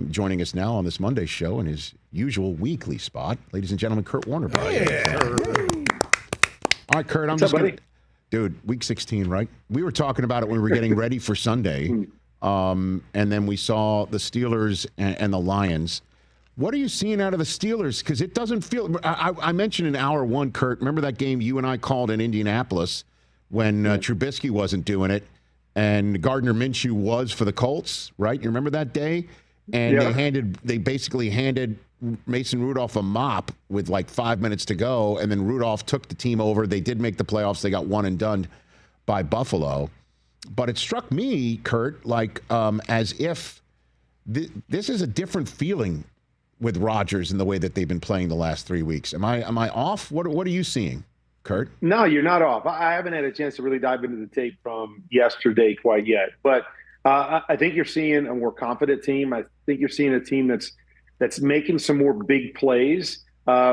Joining us now on this Monday show in his usual weekly spot, ladies and gentlemen, Kurt Warner. Yeah. All right, Kurt, dude, week 16, right? We were talking about it when we were getting ready for Sunday, and then we saw the Steelers and the Lions. What are you seeing out of the Steelers? Because it doesn't feel – I mentioned in hour one, Kurt, remember that game you and I called in Indianapolis when Trubisky wasn't doing it and Gardner Minshew was for the Colts, right? You remember that day? And they basically handed Mason Rudolph a mop with like 5 minutes to go, and then Rudolph took the team over. They did make the playoffs. They got one and done by Buffalo. But it struck me, Kurt, like as if this is a different feeling with Rodgers and the way that they've been playing the last 3 weeks. Am I off? What are you seeing, Kurt? No, you're not off. I haven't had a chance to really dive into the tape from yesterday quite yet. But I think you're seeing a more confident team. I think you're seeing a team that's making some more big plays,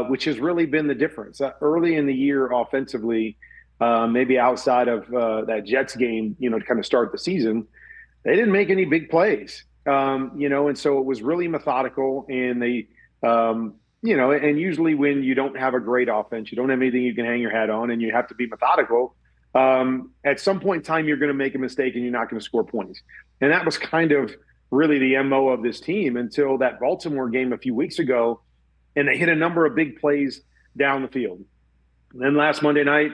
which has really been the difference. Early in the year offensively, maybe outside of that Jets game, to kind of start the season, they didn't make any big plays. And so it was really methodical, and they, and usually when you don't have a great offense, you don't have anything you can hang your hat on, and you have to be methodical. At some point in time, you're going to make a mistake and you're not going to score points. And that was kind of really the MO of this team until that Baltimore game a few weeks ago, and they hit a number of big plays down the field. And then last Monday night,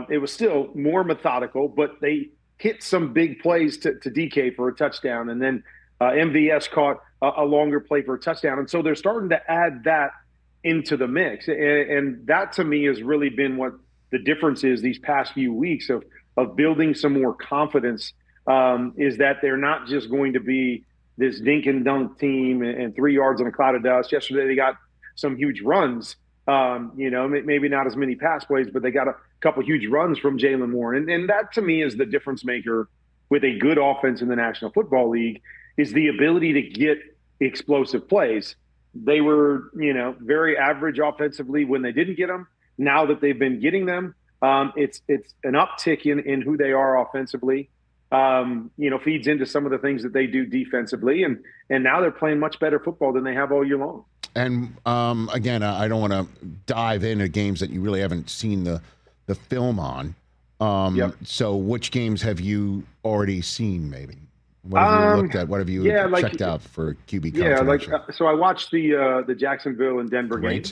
it was still more methodical, but they hit some big plays to DK for a touchdown. And then MVS caught a longer play for a touchdown. And so they're starting to add that into the mix. And that to me has really been what the difference is these past few weeks of building some more confidence, is that they're not just going to be this dink and dunk team and 3 yards in a cloud of dust. Yesterday they got some huge runs, maybe not as many pass plays, but they got a couple huge runs from Jalen Moore. And that to me is the difference maker with a good offense in the National Football League, is the ability to get explosive plays. They were, very average offensively when they didn't get them. Now that they've been getting them, it's an uptick in who they are offensively. Feeds into some of the things that they do defensively, and now they're playing much better football than they have all year long. And again, I don't want to dive into games that you really haven't seen the film on. So which games have you already seen, maybe? What have you looked at? What have you checked out for QB confirmation? So I watched the Jacksonville and Denver game,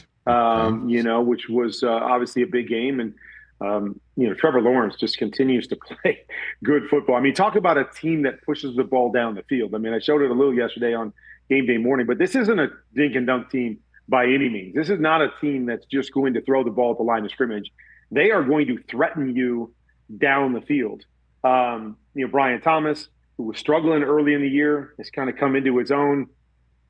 which was obviously a big game. And, Trevor Lawrence just continues to play good football. I mean, talk about a team that pushes the ball down the field. I mean, I showed it a little yesterday on game day morning, but this isn't a dink and dunk team by any means. This is not a team that's just going to throw the ball at the line of scrimmage. They are going to threaten you down the field. Brian Thomas, who was struggling early in the year, has kind of come into his own.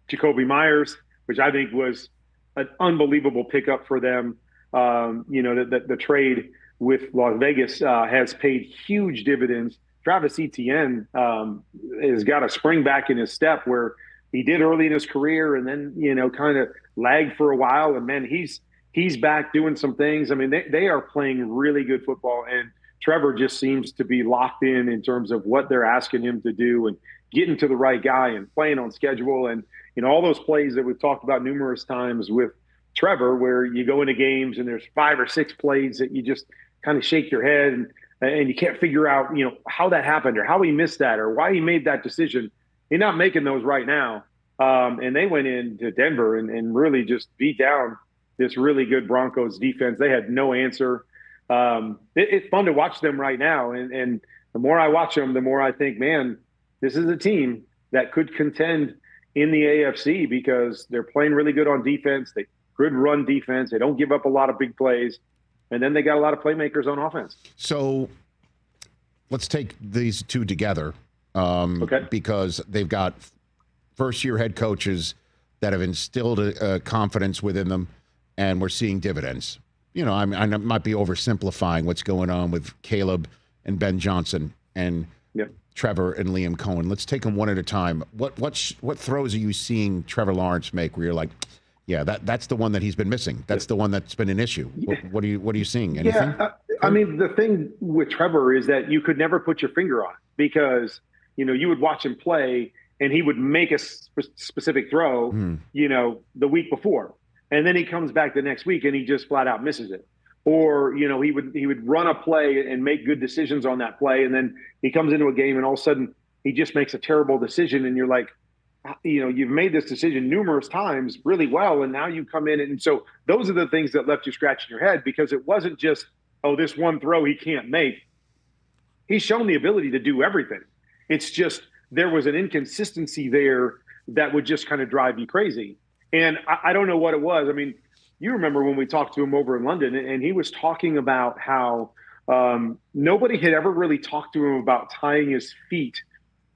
Jacoby Myers, which I think was an unbelievable pickup for them. The trade with Las Vegas has paid huge dividends. Travis Etienne has got a spring back in his step where he did early in his career, and then kind of lagged for a while, and then he's back doing some things. I mean, they are playing really good football, and Trevor just seems to be locked in terms of what they're asking him to do and getting to the right guy and playing on schedule. And, all those plays that we've talked about numerous times with Trevor, where you go into games and there's 5 or 6 plays that you just kind of shake your head and you can't figure out, how that happened or how he missed that or why he made that decision. He's not making those right now. And they went into Denver and really just beat down this really good Broncos defense. They had no answer. It's fun to watch them right now. And the more I watch them, the more I think, man, this is a team that could contend in the AFC because they're playing really good on defense. They good run defense. They don't give up a lot of big plays. And then they got a lot of playmakers on offense. So let's take these two together because they've got first-year head coaches that have instilled confidence within them, and we're seeing dividends. I might be oversimplifying what's going on with Caleb and Ben Johnson and Trevor and Liam Cohen. Let's take them one at a time. What throws are you seeing Trevor Lawrence make where you're like, yeah, that's the one that he's been missing. That's the one that's been an issue. What are you seeing? Anything? Yeah, I mean, the thing with Trevor is that you could never put your finger on it because, you would watch him play and he would make a specific throw, the week before. And then he comes back the next week and he just flat out misses it. Or, he would run a play and make good decisions on that play. And then he comes into a game and all of a sudden he just makes a terrible decision. And you're like, you've made this decision numerous times really well. And now you come in. And so those are the things that left you scratching your head, because it wasn't just, this one throw he can't make. He's shown the ability to do everything. It's just there was an inconsistency there that would just kind of drive you crazy. And I don't know what it was. I mean, you remember when we talked to him over in London, and he was talking about how nobody had ever really talked to him about tying his feet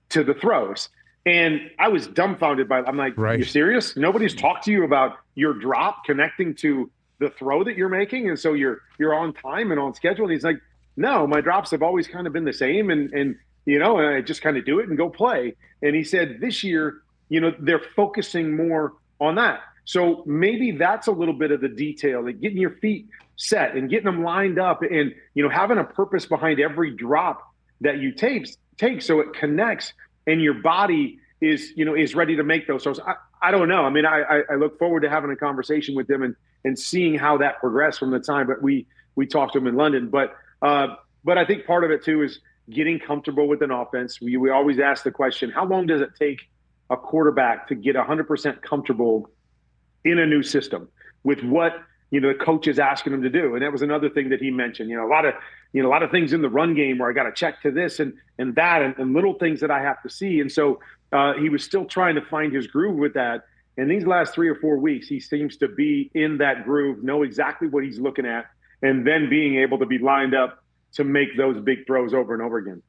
to the throws. And I was dumbfounded by it. I'm like, You're serious? Nobody's talked to you about your drop connecting to the throw that you're making, and so you're on time and on schedule? And he's like, no, my drops have always kind of been the same, and I just kind of do it and go play. And he said this year, they're focusing more on that. So maybe that's a little bit of the detail, like getting your feet set and getting them lined up, and having a purpose behind every drop that you take so it connects and your body is ready to make those throws. I don't know. I mean, I look forward to having a conversation with them and seeing how that progressed from the time that we talked to him in London. But I think part of it too is getting comfortable with an offense. We always ask the question, how long does it take a quarterback to get 100% comfortable in a new system with what the coach is asking him to do? And that was another thing that he mentioned. A lot of things in the run game where I got to check to this and that, and little things that I have to see. And so he was still trying to find his groove with that. And these last 3 or 4 weeks, he seems to be in that groove, know exactly what he's looking at, and then being able to be lined up to make those big throws over and over again.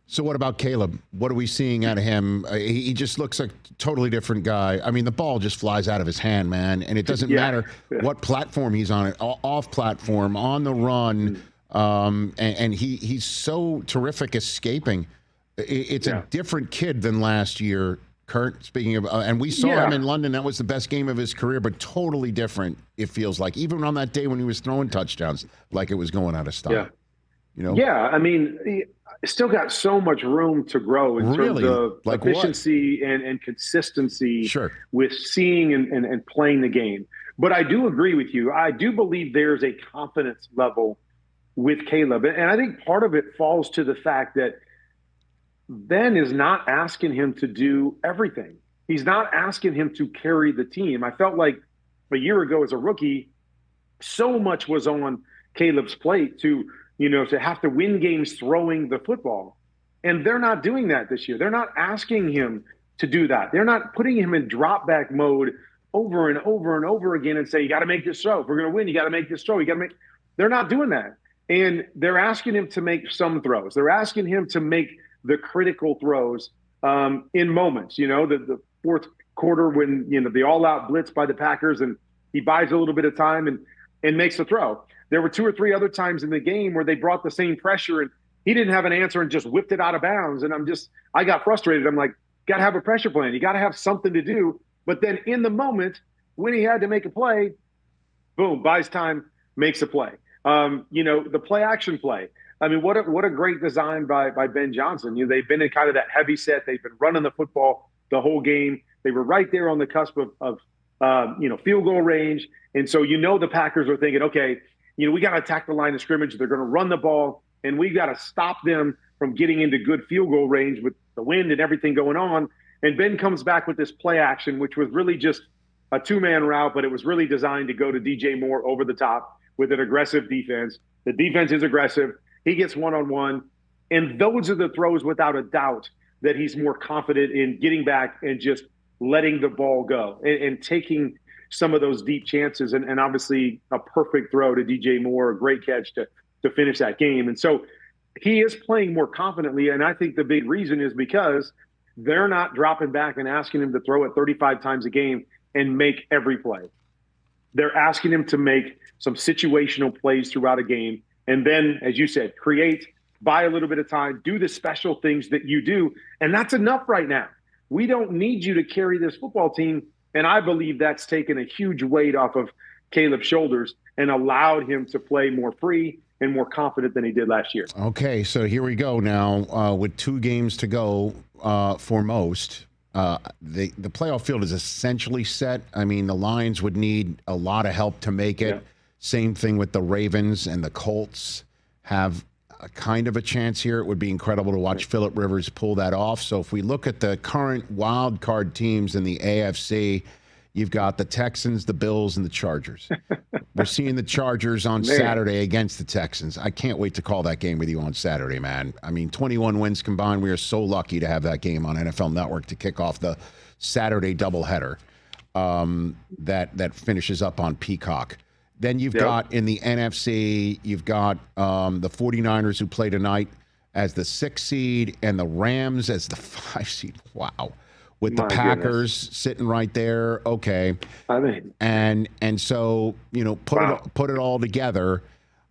So what about Caleb? What are we seeing out of him? He just looks like a totally different guy. I mean, the ball just flies out of his hand, man. And it doesn't matter what platform he's on, off platform, on the run. And he's so terrific escaping. It's a different kid than last year, Kurt, speaking of, and we saw him in London. That was the best game of his career, but totally different, it feels like. Even on that day when he was throwing touchdowns, like it was going out of style. Yeah, I mean, still got so much room to grow in terms of efficiency and consistency with seeing and playing the game. But I do agree with you. I do believe there's a confidence level with Caleb. And I think part of it falls to the fact that Ben is not asking him to do everything. He's not asking him to carry the team. I felt like a year ago as a rookie, so much was on Caleb's plate to have to win games throwing the football. And they're not doing that this year. They're not asking him to do that. They're not putting him in drop back mode over and over and over again and say, you got to make this throw. If we're going to win, you got to make this throw. They're not doing that. And they're asking him to make some throws. They're asking him to make the critical throws in moments, the fourth quarter when, the all out blitz by the Packers and he buys a little bit of time and makes a throw. There were 2 or 3 other times in the game where they brought the same pressure and he didn't have an answer and just whipped it out of bounds. And I got frustrated. I'm like, got to have a pressure plan. You got to have something to do. But then in the moment when he had to make a play, boom, buys time, makes a play. The play action play. I mean, what a great design by Ben Johnson. They've been in kind of that heavy set. They've been running the football the whole game. They were right there on the cusp of field goal range. And so, the Packers are thinking, okay, we got to attack the line of scrimmage. They're going to run the ball, and we got to stop them from getting into good field goal range with the wind and everything going on. And Ben comes back with this play action, which was really just a 2-man route, but it was really designed to go to DJ Moore over the top with an aggressive defense. The defense is aggressive. He gets one-on-one. And those are the throws, without a doubt, that he's more confident in getting back and just letting the ball go and taking some of those deep chances, and obviously a perfect throw to DJ Moore, a great catch to finish that game. And so he is playing more confidently, and I think the big reason is because they're not dropping back and asking him to throw it 35 times a game and make every play. They're asking him to make some situational plays throughout a game, and then, as you said, create, buy a little bit of time, do the special things that you do, and that's enough right now. We don't need you to carry this football team. And I believe that's taken a huge weight off of Caleb's shoulders and allowed him to play more free and more confident than he did last year. Okay, so here we go now with 2 games to go for most. the playoff field is essentially set. I mean, the Lions would need a lot of help to make it. Yeah. Same thing with the Ravens, and the Colts have a kind of a chance here. It would be incredible to watch Phillip Rivers pull that off. So if we look at the current wild card teams in the AFC, you've got the Texans, the Bills, and the Chargers. We're seeing the Chargers on Saturday against the Texans. I can't wait to call that game with you on Saturday, man. I mean, 21 wins combined. We are so lucky to have that game on NFL Network to kick off the Saturday doubleheader that finishes up on Peacock. Then you've got in the NFC, you've got the 49ers who play tonight as the 6th seed and the Rams as the 5 seed. Wow. With the Packers sitting right there, okay. I mean, and so, you know, put it all together.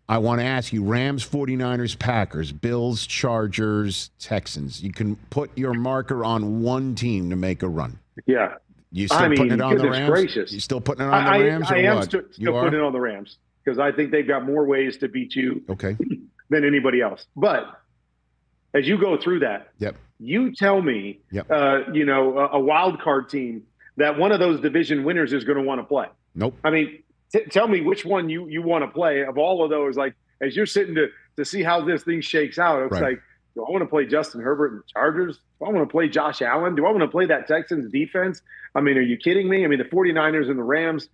I want to ask you, Rams, 49ers, Packers, Bills, Chargers, Texans. You can put your marker on one team to make a run. Yeah. You still putting it on the Rams? Gracious. You still putting it on the Rams? I am what? still putting it on the Rams because I think they've got more ways to beat you than anybody else. But as you go through that, you tell me, you know, a wild card team that one of those division winners is going to want to play. Nope. I mean, tell me which one you want to play of all of those. Like, as you're sitting to see how this thing shakes out, it's like, do I want to play Justin Herbert and the Chargers? Do I want to play Josh Allen? Do I want to play that Texans defense? I mean, are you kidding me? I mean, the 49ers and the Rams,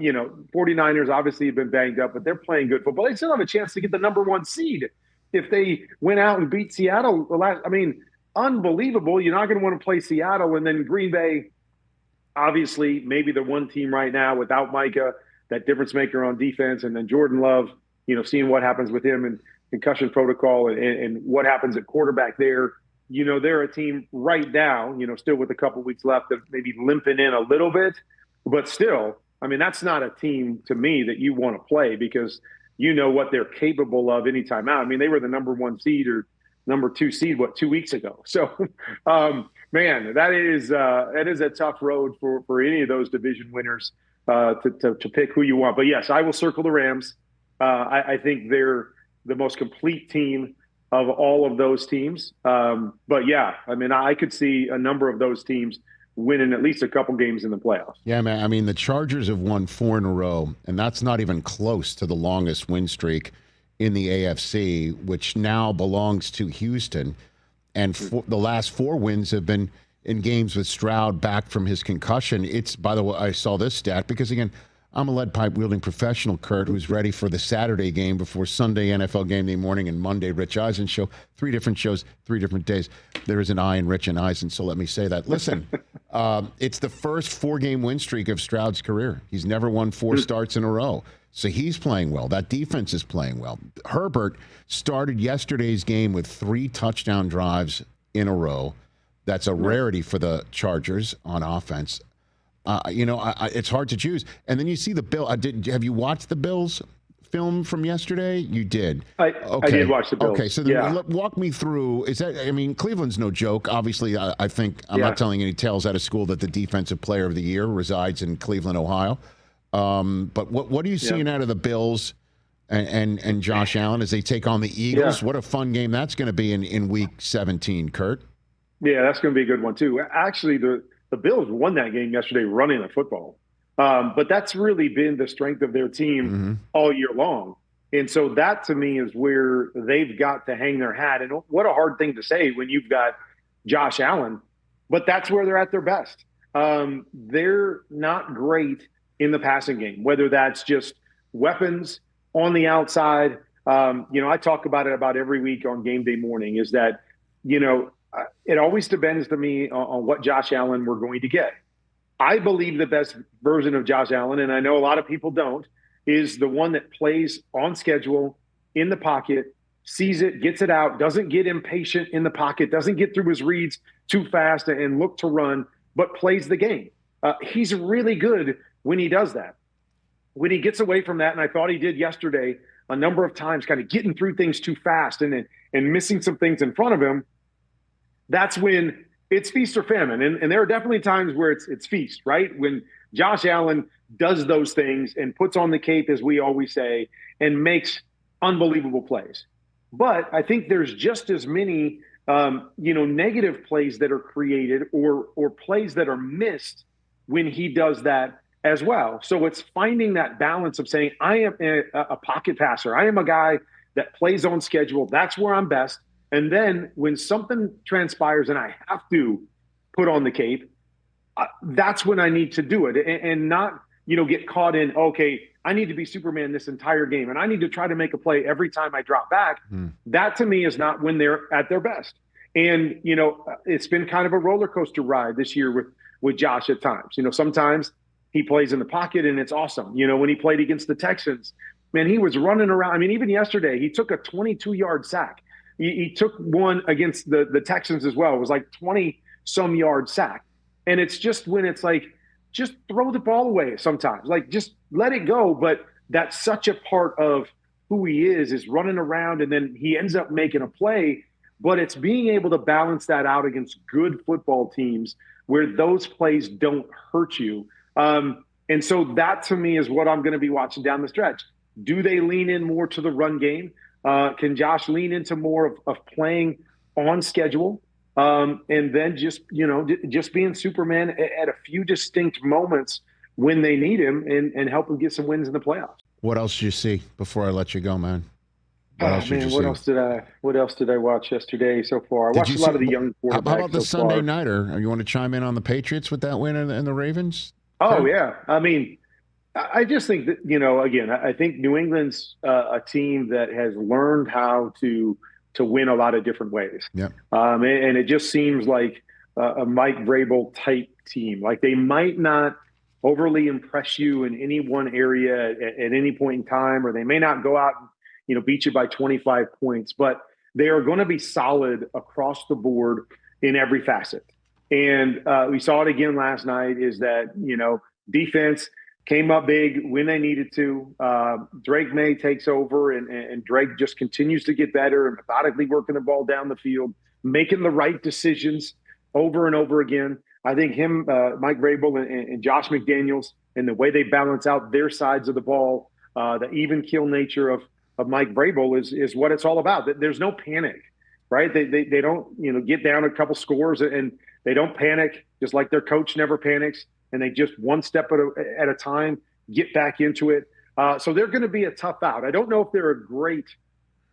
you know, 49ers obviously have been banged up, but they're playing good football. They still have a chance to get the number 1 seed if they went out and beat Seattle. I mean, unbelievable. You're not going to want to play Seattle. And then Green Bay, obviously, maybe the one team right now without Micah, that difference maker on defense, and then Jordan Love, you know, seeing what happens with him and concussion protocol and what happens at quarterback there. You know, they're a team right now, you know, still with a couple weeks left of maybe limping in a little bit, but still, I mean, that's not a team to me that you want to play because you know what they're capable of anytime out. I mean, they were the number 1 seed or number 2 seed, 2 weeks ago. So, man, that is a tough road for any of those division winners to pick who you want. But yes, I will circle the Rams. I think they're the most complete team of all of those teams. But yeah, I mean, I could see a number of those teams winning at least a couple games in the playoffs. Yeah, man. I mean, the Chargers have won 4 in a row, and that's not even close to the longest win streak in the AFC, which now belongs to Houston. And the last 4 wins have been in games with Stroud back from his concussion. It's, by the way, I saw this stat because, again, I'm a lead pipe wielding professional, Kurt, who's ready for the Saturday game before Sunday NFL game day morning and Monday Rich Eisen Show. 3 different shows, 3 different days. There is an I in Rich and Eisen, so let me say that. Listen, it's the first 4-game win streak of Stroud's career. He's never won 4 starts in a row. So he's playing well. That defense is playing well. Herbert started yesterday's game with 3 touchdown drives in a row. That's a rarity for the Chargers on offense. You know, it's hard to choose. And then you see the Bill. Have you watched the Bills film from yesterday? You did. I did watch the Bills. Okay, so then walk me through. Is that? I mean, Cleveland's no joke. Obviously, I think I'm not telling any tales out of school that the Defensive Player of the Year resides in Cleveland, Ohio. But what are you seeing out of the Bills and Josh Allen as they take on the Eagles? What a fun game that's going to be in Week 17, Kurt. Yeah, that's going to be a good one too. Actually, the Bills won that game yesterday running the football. But that's really been the strength of their team all year long. And so that to me is where they've got to hang their hat. And what a hard thing to say when you've got Josh Allen, but that's where they're at their best. They're not great in the passing game, whether that's just weapons on the outside. You know, I talk about it about every week on game day morning is that, you know, it always depends to me on what Josh Allen we're going to get. I believe the best version of Josh Allen, and I know a lot of people don't, is the one that plays on schedule, in the pocket, sees it, gets it out, doesn't get impatient in the pocket, doesn't get through his reads too fast and look to run, but plays the game. He's really good when he does that. When he gets away from that, and I thought he did yesterday a number of times, kind of getting through things too fast and missing some things in front of him, that's when it's feast or famine. And there are definitely times where it's feast, right? When Josh Allen does those things and puts on the cape, as we always say, and makes unbelievable plays. But I think there's just as many negative plays that are created or plays that are missed when he does that as well. So it's finding that balance of saying, I am a pocket passer. I am a guy that plays on schedule. That's where I'm best. And then when something transpires and I have to put on the cape, that's when I need to do it and not, get caught in, okay, I need to be Superman this entire game and I need to try to make a play every time I drop back. That to me is not when they're at their best. And, it's been kind of a roller coaster ride this year with Josh at times. Sometimes he plays in the pocket and it's awesome. When he played against the Texans, man, he was running around. I mean, even yesterday, he took a 22-yard sack. He took one against the Texans as well. It was like 20-some yard sack. And it's just when it's like, just throw the ball away sometimes. Like, just let it go. But that's such a part of who he is running around, and then he ends up making a play. But it's being able to balance that out against good football teams where those plays don't hurt you. And so that, to me, is what I'm going to be watching down the stretch. Do they lean in more to the run game? Can Josh lean into more of playing on schedule? And then just being Superman at a few distinct moments when they need him and help them get some wins in the playoffs. What else did you see before I let you go, man? What else did I watch yesterday so far? I watched a lot of the young quarterbacks. How about the Sunday nighter? You want to chime in on the Patriots with that win and the Ravens? Oh, yeah. I mean, I just think that, again, I think New England's a team that has learned how to win a lot of different ways. Yeah. And it just seems like a Mike Vrabel type team. Like, they might not overly impress you in any one area at any point in time, or they may not go out and, beat you by 25 points, but they are going to be solid across the board in every facet. And we saw it again last night, is that, defense came up big when they needed to. Drake May takes over, and Drake just continues to get better and methodically working the ball down the field, making the right decisions over and over again. I think him, Mike Vrabel, and Josh McDaniels, and the way they balance out their sides of the ball, the even keel nature of Mike Vrabel is what it's all about. There's no panic, right? They don't get down a couple scores and they don't panic, just like their coach never panics. And they just one step at a time get back into it. So they're going to be a tough out. I don't know if they're a great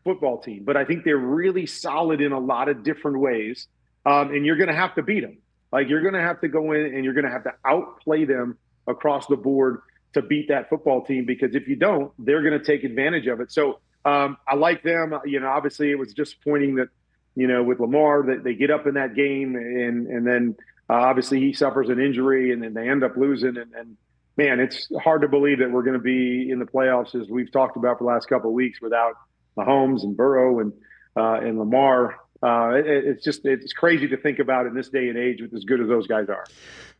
football team, but I think they're really solid in a lot of different ways. And you're going to have to beat them. Like, you're going to have to go in and you're going to have to outplay them across the board to beat that football team, because if you don't, they're going to take advantage of it. So I like them. Obviously it was disappointing that, with Lamar, that they get up in that game and then obviously he suffers an injury and then they end up losing. And man, it's hard to believe that we're going to be in the playoffs, as we've talked about for the last couple of weeks, without Mahomes and Burrow and Lamar. It's crazy to think about in this day and age with as good as those guys are.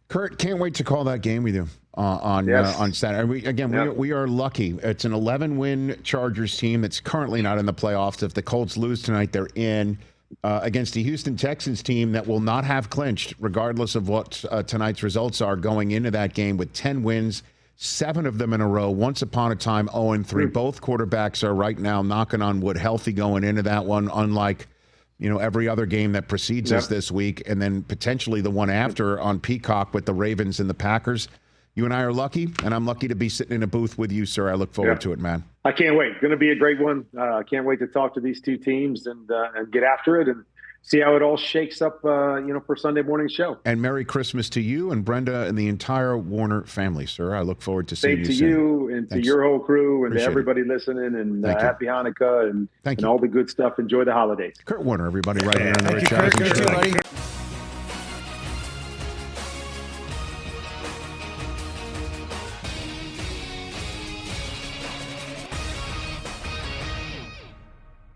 Kurt, can't wait to call that game with you on Saturday. We are lucky. It's an 11-win Chargers team that's currently not in the playoffs. If the Colts lose tonight, they're in. Against the Houston Texans team that will not have clinched, regardless of what tonight's results are, going into that game with 10 wins, 7 of them in a row. Once upon a time, 0-3. Both quarterbacks are right now, knocking on wood, healthy going into that one, unlike every other game that precedes us this week, and then potentially the one after on Peacock with the Ravens and the Packers. You and I are lucky, and I'm lucky to be sitting in a booth with you, sir. I look forward to it, man. I can't wait. Going to be a great one. I can't wait to talk to these two teams and get after it and see how it all shakes up, for Sunday morning's show. And Merry Christmas to you and Brenda and the entire Warner family, sir. I look forward to seeing you soon. Same to you and to your whole crew and to everybody listening. And happy Hanukkah and all the good stuff. Enjoy the holidays. Kurt Warner, everybody, right here on the Rich Eisen Show.